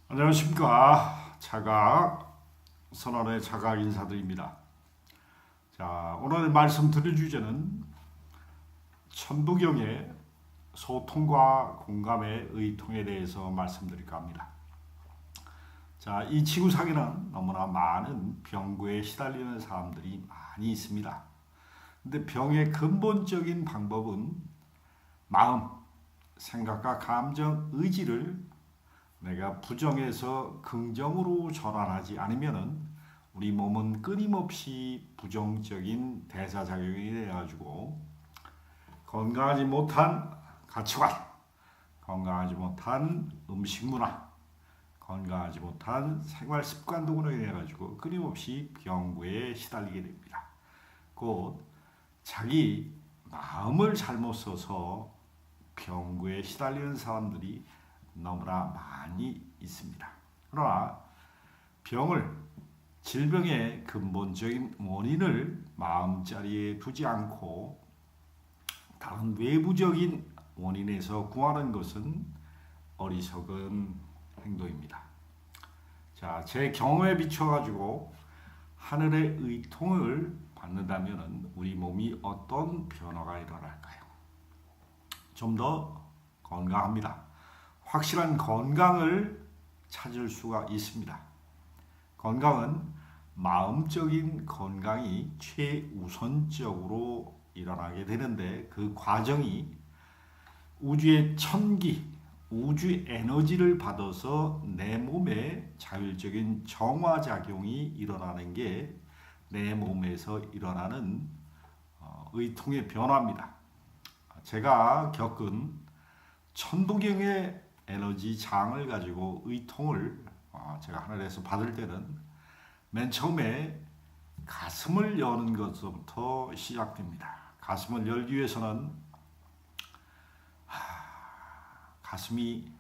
안녕하십니까. 선언의 자각 인사드립니다. 자, 오늘 말씀 드릴 주제는 천부경의 소통과 공감의 의통에 대해서 말씀드릴까 합니다. 자, 이 지구상에는 너무나 많은 병구에 시달리는 사람들이 많이 있습니다. 근데 병의 근본적인 방법은 마음, 생각과 감정, 의지를 내가 부정에서 긍정으로 전환하지 않으면은 우리 몸은 끊임없이 부정적인 대사작용이 돼가지고 건강하지 못한 가치관, 건강하지 못한 음식 문화, 건강하지 못한 생활 습관 등으로 인해 가지고 끊임없이 병구에 시달리게 됩니다. 곧 자기 마음을 잘못 써서 병구에 시달리는 사람들이 너무나 많이 있습니다. 그러나 질병의 근본적인 원인을 마음자리에 두지 않고 다른 외부적인 원인에서 구하는 것은 어리석은 행동입니다. 자, 제 경험에 비춰가지고 하늘의 의통을 받는다면 우리 몸이 어떤 변화가 일어날까요? 좀 더 건강합니다. 확실한 건강을 찾을 수가 있습니다. 건강은 마음적인 건강이 최우선적으로 일어나게 되는데 그 과정이 우주의 천기, 우주 에너지를 받아서 내 몸에 자율적인 정화작용이 일어나는 게 내 몸에서 일어나는 의통의 변화입니다. 제가 겪은 천부경의 에너지 장을 가지고 의통을 제가 하늘에서 받을 때는 맨 처음에 가슴을 여는 것부터 시작됩니다. 가슴을 열기 위해서는 가슴이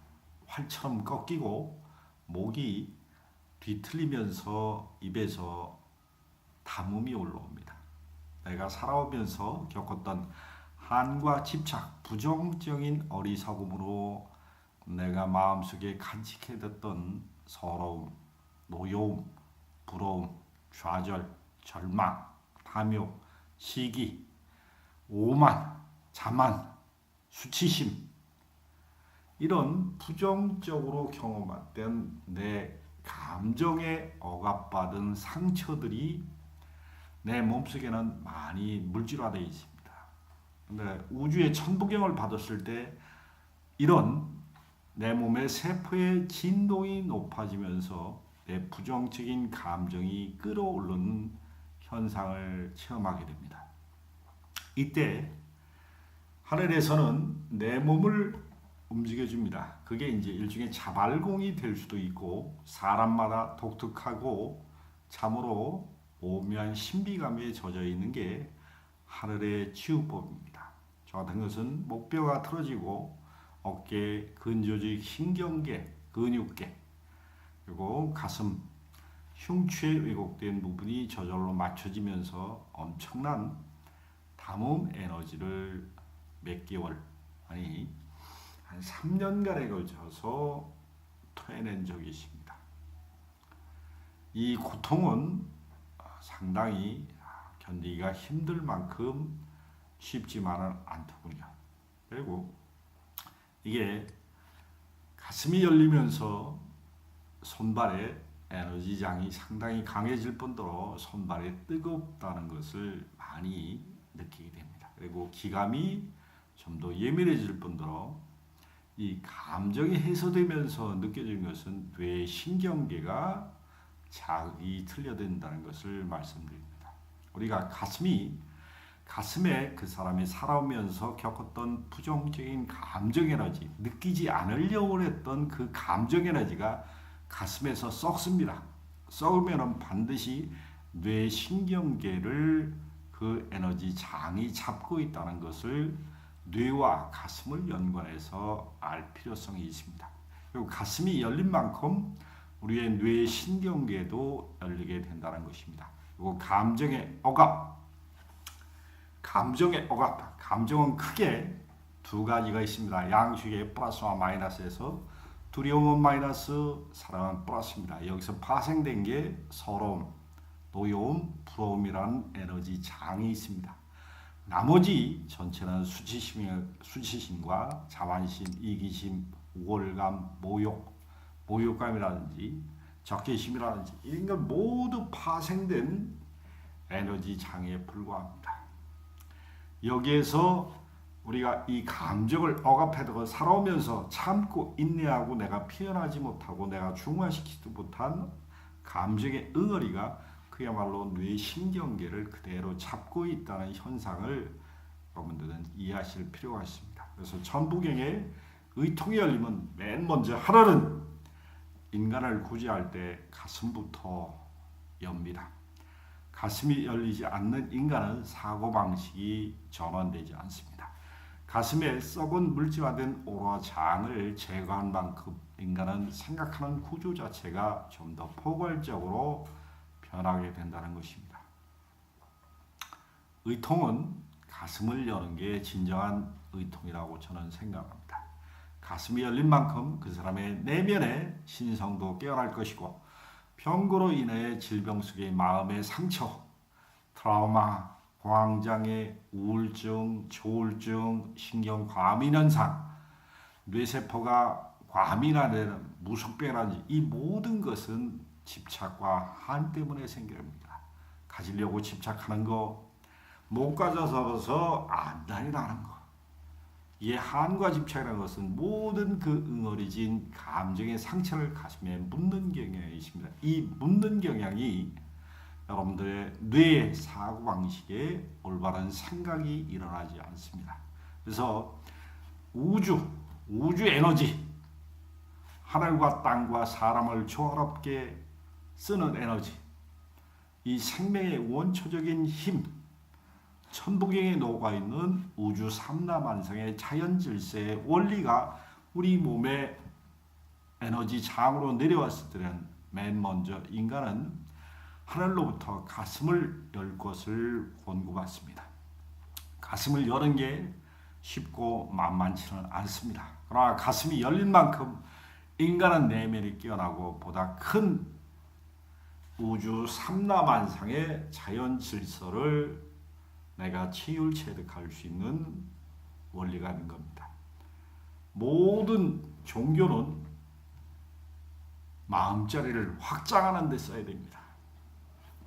활처럼 꺾이고 목이 뒤틀리면서 입에서 담음이 올라옵니다. 내가 살아오면서 겪었던 한과 집착, 부정적인 어리석음으로 내가 마음속에 간직해뒀던 서러움, 노여움, 부러움, 좌절, 절망, 탐욕, 시기, 오만, 자만, 수치심 이런 부정적으로 경험했던 내 감정에 억압받은 상처들이 내 몸속에는 많이 물질화되어 있습니다. 근데 우주의 천부경을 받았을 때 이런 내 몸의 세포의 진동이 높아지면서 내 부정적인 감정이 끌어오르는 현상을 체험하게 됩니다. 이때 하늘에서는 내 몸을 움직여줍니다. 그게 이제 일종의 자발공이 될 수도 있고 사람마다 독특하고 참으로 오묘한 신비감에 젖어 있는 게 하늘의 치유법입니다. 저 같은 것은 목뼈가 틀어지고 어깨, 근조직, 신경계, 근육계 그리고 가슴, 흉추에 왜곡된 부분이 저절로 맞춰지면서 엄청난 담음 에너지를 몇 개월 아니 한 3년간에 걸쳐서 토해낸 적이 있습니다. 이 고통은 상당히 견디기가 힘들 만큼 쉽지만은 않더군요. 그리고 이게 가슴이 열리면서 손발의 에너지장이 상당히 강해질 뿐더러 손발이 뜨겁다는 것을 많이 느끼게 됩니다. 그리고 기감이 좀 더 예민해질 뿐더러 이 감정이 해소되면서 느껴지는 것은 뇌신경계가 자극이 틀려진다는 것을 말씀드립니다. 우리가 가슴에 그 사람이 살아오면서 겪었던 부정적인 감정 에너지, 느끼지 않으려고 했던 그 감정 에너지가 가슴에서 썩습니다. 썩으면 반드시 뇌신경계를 그 에너지 장이 잡고 있다는 것을 뇌와 가슴을 연관해서 알 필요성이 있습니다. 그리고 가슴이 열린 만큼 우리의 뇌신경계도 열리게 된다는 것입니다. 그리고 감정의 억압, 감정은 크게 두 가지가 있습니다. 양식의 플러스와 마이너스에서 두려움은 마이너스, 사랑은 플러스입니다. 여기서 파생된 게 서러움, 노여움, 부러움이라는 에너지 장이 있습니다. 나머지 전체는 수치심과 자만심, 이기심, 우월감, 모욕감이라든지 적개심이라든지 이런 것 모두 파생된 에너지 장애에 불과합니다. 여기에서 우리가 이 감정을 억압해두고 살아오면서 참고 인내하고 내가 표현하지 못하고 내가 중화시키지 못한 감정의 응어리가 그야말로 뇌 신경계를 그대로 잡고 있다는 현상을 여러분들은 이해하실 필요가 있습니다. 그래서 천부경의 의통의 열림은 맨 먼저 하나는 인간을 구제할 때 가슴부터 엽니다. 가슴이 열리지 않는 인간은 사고방식이 전환되지 않습니다. 가슴에 썩은 물질화된 오로와 장을 제거한 만큼 인간은 생각하는 구조 자체가 좀 더 포괄적으로 변하게 된다는 것입니다. 의통은 가슴을 여는 게 진정한 의통이라고 저는 생각합니다. 가슴이 열린 만큼 그 사람의 내면의 신성도 깨어날 것이고 병고로 인해 질병 속의 마음의 상처, 트라우마, 공황장애, 우울증, 조울증, 신경과민현상, 뇌세포가 과민화되는 무속병이라든지 이 모든 것은 집착과 한 때문에 생깁니다. 가지려고 집착하는 거, 못 가져서 안달이라는 거. 이 한과 집착이라는 것은 모든 그 응어리진 감정의 상처를 가슴에 묻는 경향이 있습니다. 이 묻는 경향이 여러분들의 뇌의 사고방식에 올바른 생각이 일어나지 않습니다. 그래서 우주 에너지, 하늘과 땅과 사람을 조화롭게 쓰는 에너지, 이 생명의 원초적인 힘, 천부경에 녹아있는 우주 삼라만상의 자연질서의 원리가 우리 몸의 에너지 장으로 내려왔을 때는 맨 먼저 인간은 하늘로부터 가슴을 열 것을 권고받습니다. 가슴을 여는 게 쉽고 만만치는 않습니다. 그러나 가슴이 열린 만큼 인간은 내면이 깨어나고 보다 큰 우주 삼라만상의 자연 질서를 내가 치율체득할 수 있는 원리가 있는 겁니다. 모든 종교는 마음자리를 확장하는 데 써야 됩니다.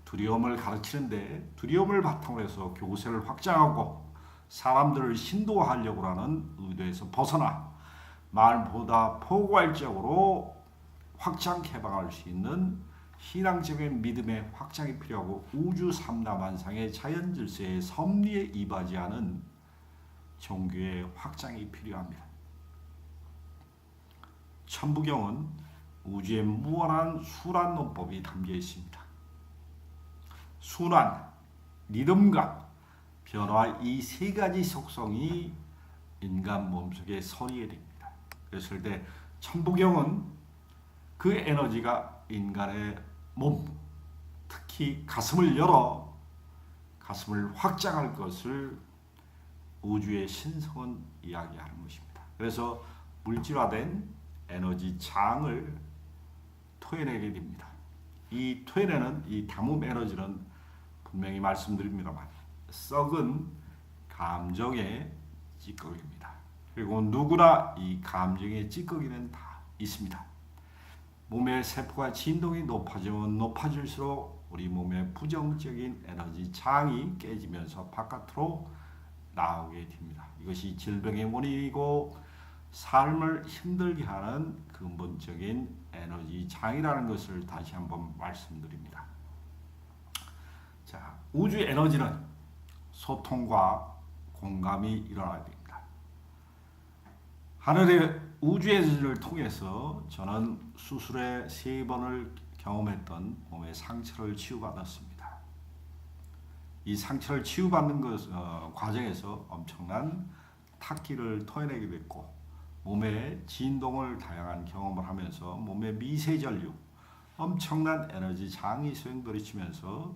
두려움을 가르치는데 두려움을 바탕으로 해서 교세를 확장하고 사람들을 신도하려고 하는 의도에서 벗어나 말보다 포괄적으로 확장 개방할 수 있는 신앙적인 믿음의 확장이 필요하고 우주 삼라만상의 자연질서의 섭리에 이바지하는 종교의 확장이 필요합니다. 천부경은 우주의 무한한 수란 논법이 담겨 있습니다. 순환, 리듬감, 변화 이 세 가지 속성이 인간 몸속에 서리게 됩니다. 그랬을 때 천부경은 그 에너지가 인간의 몸, 특히 가슴을 열어 가슴을 확장할 것을 우주의 신성은 이야기하는 것입니다. 그래서 물질화된 에너지 장을 토해내게 됩니다. 이 토해내는 이 담음 에너지는 분명히 말씀드립니다만 썩은 감정의 찌꺼기입니다. 그리고 누구나 이 감정의 찌꺼기는 다 있습니다. 몸의 세포가 진동이 높아지면 높아질수록 우리 몸의 부정적인 에너지 장이 깨지면서 바깥으로 나오게 됩니다. 이것이 질병의 원인이고 삶을 힘들게 하는 근본적인 에너지 장이라는 것을 다시 한번 말씀드립니다. 자, 우주 에너지는 소통과 공감이 일어나야 됩니다. 하늘의 우주 에너지를 통해서 저는 수술에 3번을 경험했던 몸의 상처를 치유받았습니다. 이 상처를 치유받는 과정에서 엄청난 탁기를 토해내게 됐고 몸의 진동을 다양한 경험을 하면서 몸의 미세전류, 엄청난 에너지 장이 수행돌이치면서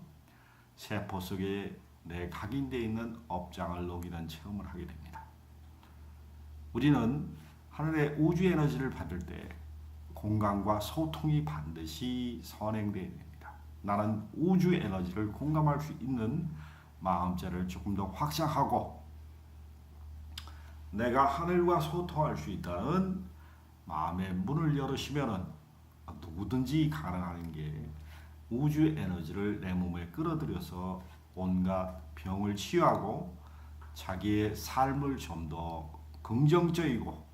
세포 속에 내 각인되어 있는 업장을 녹이는 체험을 하게 됩니다. 우리는 하늘의 우주 에너지를 받을 때 공감과 소통이 반드시 선행되어야 됩니다. 나는 우주 에너지를 공감할 수 있는 마음자를 조금 더 확장하고 내가 하늘과 소통할 수 있다는 마음의 문을 열으시면은 누구든지 가능한 게 우주 에너지를 내 몸에 끌어들여서 온갖 병을 치유하고 자기의 삶을 좀 더 긍정적이고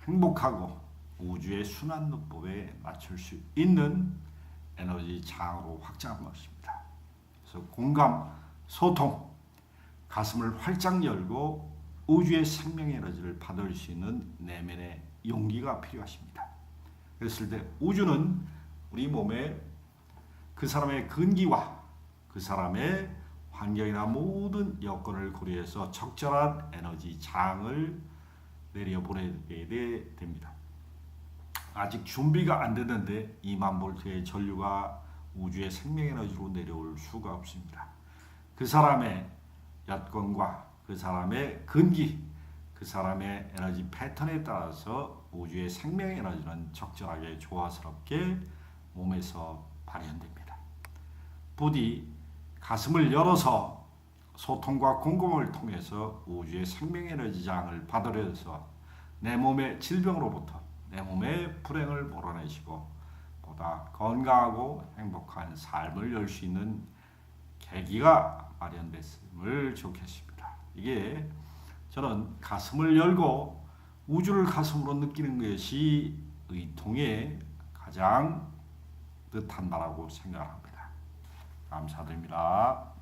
행복하고 우주의 순환노법에 맞출 수 있는 에너지 장으로 확장한 것입니다. 그래서 공감, 소통, 가슴을 활짝 열고 우주의 생명 에너지를 받을 수 있는 내면의 용기가 필요하십니다. 그랬을 때 우주는 우리 몸에 그 사람의 근기와 그 사람의 환경이나 모든 여건을 고려해서 적절한 에너지 장을 내려보내게 됩니다. 아직 준비가 안 됐는데 2만 볼트의 전류가 우주의 생명 에너지로 내려올 수가 없습니다. 그 사람의 여건과 그 사람의 근기, 그 사람의 에너지 패턴에 따라서 우주의 생명 에너지는 적절하게 조화스럽게 몸에서 발현됩니다. 부디 가슴을 열어서 소통과 공감을 통해서 우주의 생명 에너지장을 받으려서 내 몸의 질병으로부터 내 몸의 불행을 몰아내시고 보다 건강하고 행복한 삶을 열 수 있는 계기가 마련됐음을 좋겠습니다. 이게 저는 가슴을 열고 우주를 가슴으로 느끼는 것이 의통의 가장 뜻한다라고 생각합니다. 감사드립니다.